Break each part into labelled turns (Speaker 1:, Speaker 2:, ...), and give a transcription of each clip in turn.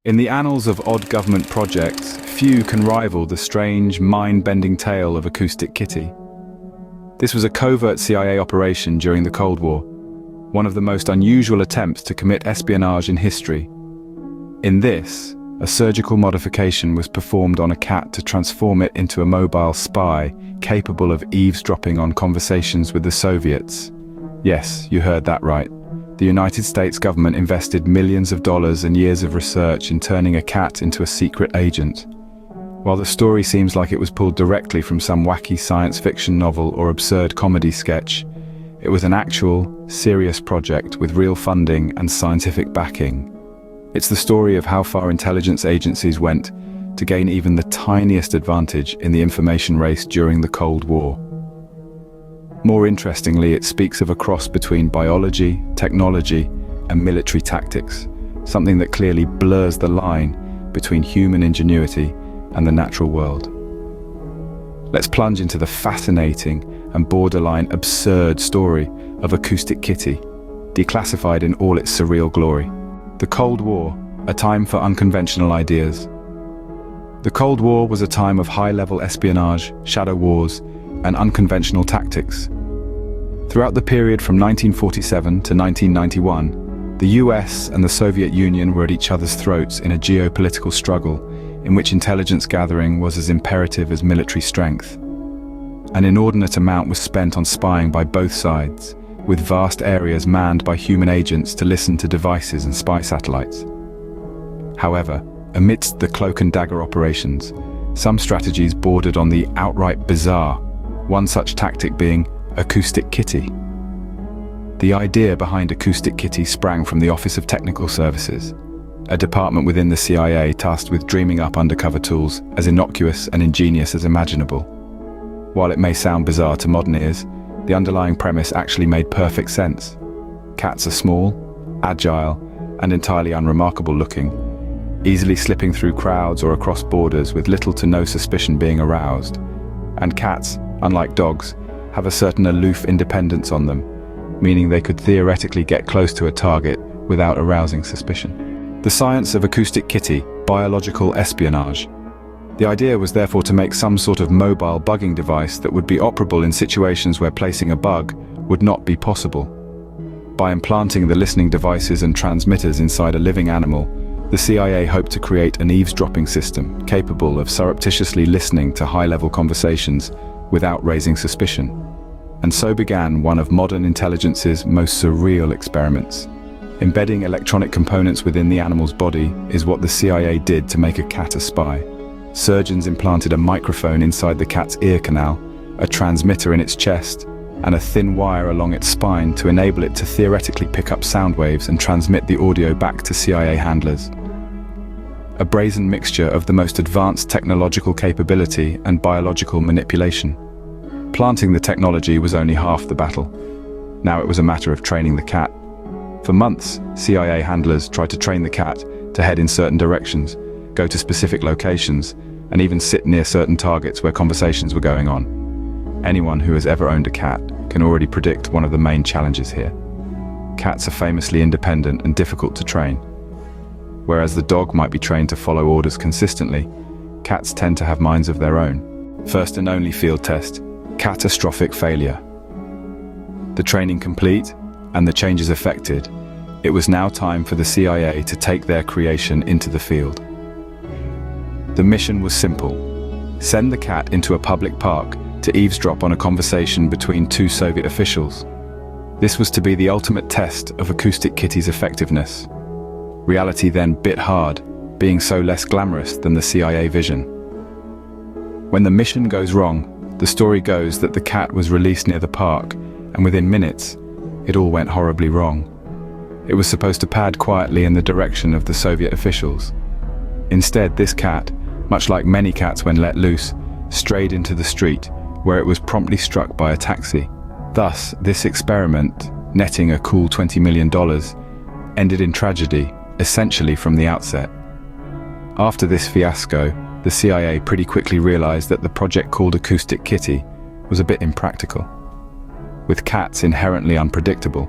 Speaker 1: In the annals of odd government projects, few can rival the strange, mind-bending tale of Acoustic Kitty. This was a covert CIA operation during the Cold War, one of the most unusual attempts to commit espionage in history. In this, a surgical modification was performed on a cat to transform it into a mobile spy capable of eavesdropping on conversations with the Soviets. Yes, you heard that right. The United States government invested millions of dollars and years of research in turning a cat into a secret agent. While the story seems like it was pulled directly from some wacky science fiction novel or absurd comedy sketch, it was an actual, serious project with real funding and scientific backing. It's the story of how far intelligence agencies went to gain even the tiniest advantage in the information race during the Cold War. More interestingly, it speaks of a cross between biology, technology, and military tactics, something that clearly blurs the line between human ingenuity and the natural world. Let's plunge into the fascinating and borderline absurd story of Acoustic Kitty, declassified in all its surreal glory. The Cold War, a time for unconventional ideas. The Cold War was a time of high-level espionage, shadow wars, and unconventional tactics. Throughout the period from 1947 to 1991, the US and the Soviet Union were at each other's throats in a geopolitical struggle in which intelligence gathering was as imperative as military strength. An inordinate amount was spent on spying by both sides, with vast areas manned by human agents to listen to devices and spy satellites. However, amidst the cloak and dagger operations, some strategies bordered on the outright bizarre, one such tactic being Acoustic Kitty. The idea behind Acoustic Kitty sprang from the Office of Technical Services, a department within the CIA tasked with dreaming up undercover tools as innocuous and ingenious as imaginable. While it may sound bizarre to modern ears, the underlying premise actually made perfect sense. Cats are small, agile, and entirely unremarkable looking, easily slipping through crowds or across borders with little to no suspicion being aroused. And cats, unlike dogs, have a certain aloof independence on them, meaning they could theoretically get close to a target without arousing suspicion. The science of Acoustic Kitty, biological espionage. The idea was therefore to make some sort of mobile bugging device that would be operable in situations where placing a bug would not be possible. By implanting the listening devices and transmitters inside a living animal, the CIA hoped to create an eavesdropping system capable of surreptitiously listening to high-level conversations without raising suspicion. And so began one of modern intelligence's most surreal experiments. Embedding electronic components within the animal's body is what the CIA did to make a cat a spy. Surgeons implanted a microphone inside the cat's ear canal, a transmitter in its chest, and a thin wire along its spine to enable it to theoretically pick up sound waves and transmit the audio back to CIA handlers. A brazen mixture of the most advanced technological capability and biological manipulation. Planting the technology was only half the battle. Now it was a matter of training the cat. For months, CIA handlers tried to train the cat to head in certain directions, go to specific locations, and even sit near certain targets where conversations were going on. Anyone who has ever owned a cat can already predict one of the main challenges here. Cats are famously independent and difficult to train. Whereas the dog might be trained to follow orders consistently, cats tend to have minds of their own. First and only field test, catastrophic failure. The training complete and the changes effected, it was now time for the CIA to take their creation into the field. The mission was simple. Send the cat into a public park to eavesdrop on a conversation between two Soviet officials. This was to be the ultimate test of Acoustic Kitty's effectiveness. Reality then bit hard, being so less glamorous than the CIA vision. When the mission goes wrong, the story goes that the cat was released near the park, and within minutes, it all went horribly wrong. It was supposed to pad quietly in the direction of the Soviet officials. Instead, this cat, much like many cats when let loose, strayed into the street, where it was promptly struck by a taxi. Thus, this experiment, netting a cool $20 million, ended in tragedy, essentially from the outset. After this fiasco, the CIA pretty quickly realized that the project called Acoustic Kitty was a bit impractical. With cats inherently unpredictable,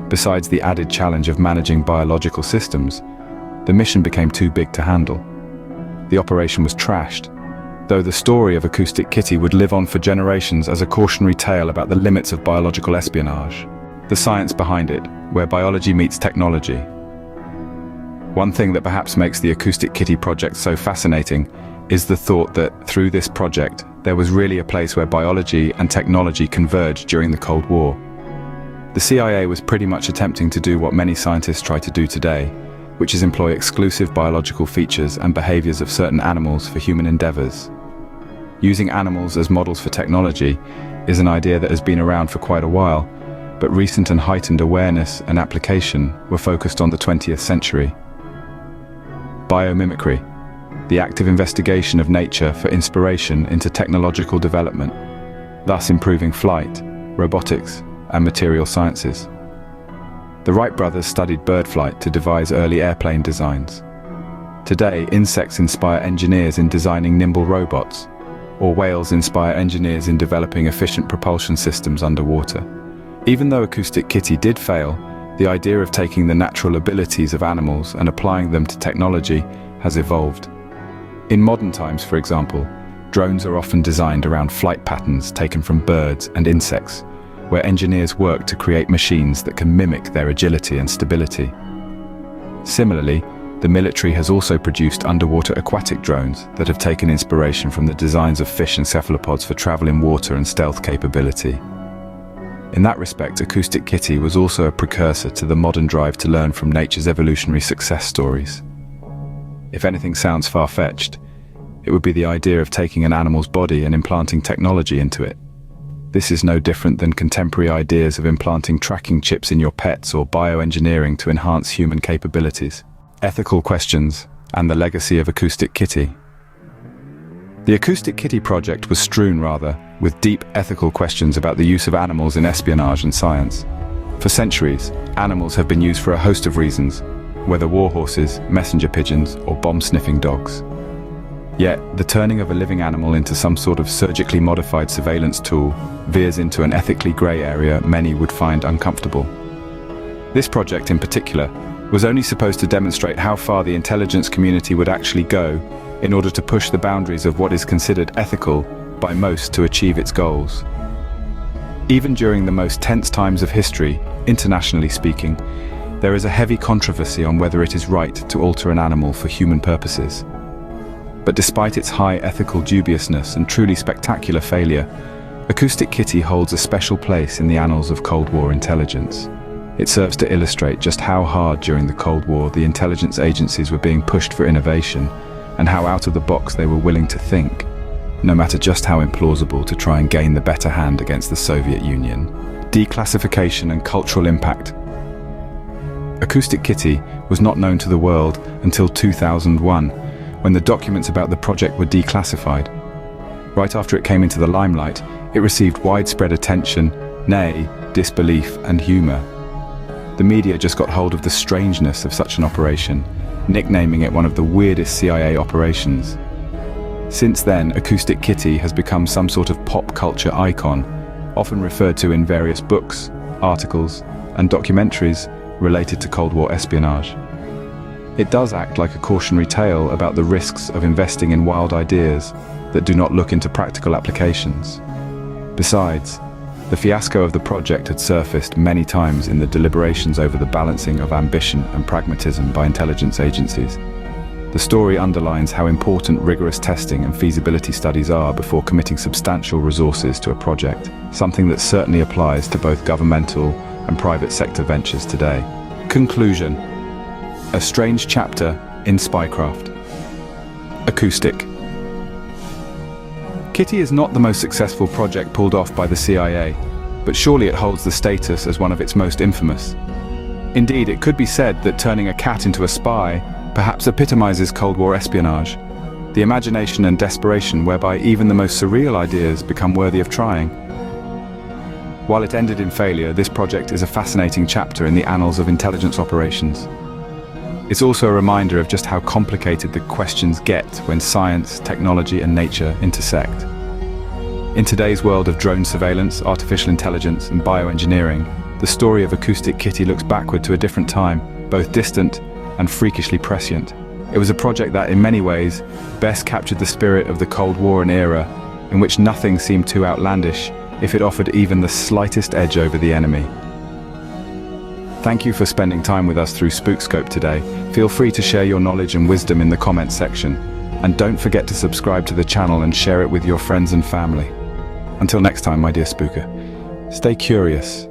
Speaker 1: besides the added challenge of managing biological systems, the mission became too big to handle. The operation was trashed, though the story of Acoustic Kitty would live on for generations as a cautionary tale about the limits of biological espionage. The science behind it, where biology meets technology. One thing that perhaps makes the Acoustic Kitty project so fascinating is the thought that, through this project, there was really a place where biology and technology converged during the Cold War. The CIA was pretty much attempting to do what many scientists try to do today, which is employ exclusive biological features and behaviors of certain animals for human endeavors. Using animals as models for technology is an idea that has been around for quite a while, but recent and heightened awareness and application were focused on the 20th century. Biomimicry, the active investigation of nature for inspiration into technological development, thus improving flight, robotics, and material sciences. The Wright brothers studied bird flight to devise early airplane designs. Today, insects inspire engineers in designing nimble robots, or whales inspire engineers in developing efficient propulsion systems underwater. Even though Acoustic Kitty did fail, the idea of taking the natural abilities of animals and applying them to technology has evolved. In modern times, for example, drones are often designed around flight patterns taken from birds and insects, where engineers work to create machines that can mimic their agility and stability. Similarly, the military has also produced underwater aquatic drones that have taken inspiration from the designs of fish and cephalopods for travel in water and stealth capability. In that respect, Acoustic Kitty was also a precursor to the modern drive to learn from nature's evolutionary success stories. If anything sounds far-fetched, it would be the idea of taking an animal's body and implanting technology into it. This is no different than contemporary ideas of implanting tracking chips in your pets or bioengineering to enhance human capabilities. Ethical questions and the legacy of Acoustic Kitty. The Acoustic Kitty project was strewn, rather, with deep ethical questions about the use of animals in espionage and science. For centuries, animals have been used for a host of reasons, whether war horses, messenger pigeons, or bomb-sniffing dogs. Yet, the turning of a living animal into some sort of surgically modified surveillance tool veers into an ethically grey area many would find uncomfortable. This project in particular was only supposed to demonstrate how far the intelligence community would actually go in order to push the boundaries of what is considered ethical by most to achieve its goals. Even during the most tense times of history, internationally speaking, there is a heavy controversy on whether it is right to alter an animal for human purposes. But despite its high ethical dubiousness and truly spectacular failure, Acoustic Kitty holds a special place in the annals of Cold War intelligence. It serves to illustrate just how hard during the Cold War the intelligence agencies were being pushed for innovation, and how out of the box they were willing to think, no matter just how implausible, to try and gain the better hand against the Soviet Union. Declassification and cultural impact. Acoustic Kitty was not known to the world until 2001, when the documents about the project were declassified. Right after it came into the limelight, it received widespread attention, nay, disbelief and humour. The media just got hold of the strangeness of such an operation, nicknaming it one of the weirdest CIA operations. Since then, Acoustic Kitty has become some sort of pop culture icon, often referred to in various books, articles, and documentaries related to Cold War espionage. It does act like a cautionary tale about the risks of investing in wild ideas that do not look into practical applications. Besides, the fiasco of the project had surfaced many times in the deliberations over the balancing of ambition and pragmatism by intelligence agencies. The story underlines how important rigorous testing and feasibility studies are before committing substantial resources to a project, something that certainly applies to both governmental and private sector ventures today. Conclusion. A strange chapter in Spycraft. Acoustic. Kitty is not the most successful project pulled off by the CIA, but surely it holds the status as one of its most infamous. Indeed, it could be said that turning a cat into a spy perhaps epitomizes Cold War espionage, the imagination and desperation whereby even the most surreal ideas become worthy of trying. While it ended in failure, this project is a fascinating chapter in the annals of intelligence operations. It's also a reminder of just how complicated the questions get when science, technology, and nature intersect. In today's world of drone surveillance, artificial intelligence, and bioengineering, the story of Acoustic Kitty looks backward to a different time, both distant and freakishly prescient. It was a project that, in many ways, best captured the spirit of the Cold War, an era in which nothing seemed too outlandish if it offered even the slightest edge over the enemy. Thank you for spending time with us through Spookscope today. Feel free to share your knowledge and wisdom in the comments section. And don't forget to subscribe to the channel and share it with your friends and family. Until next time, my dear spooker, stay curious,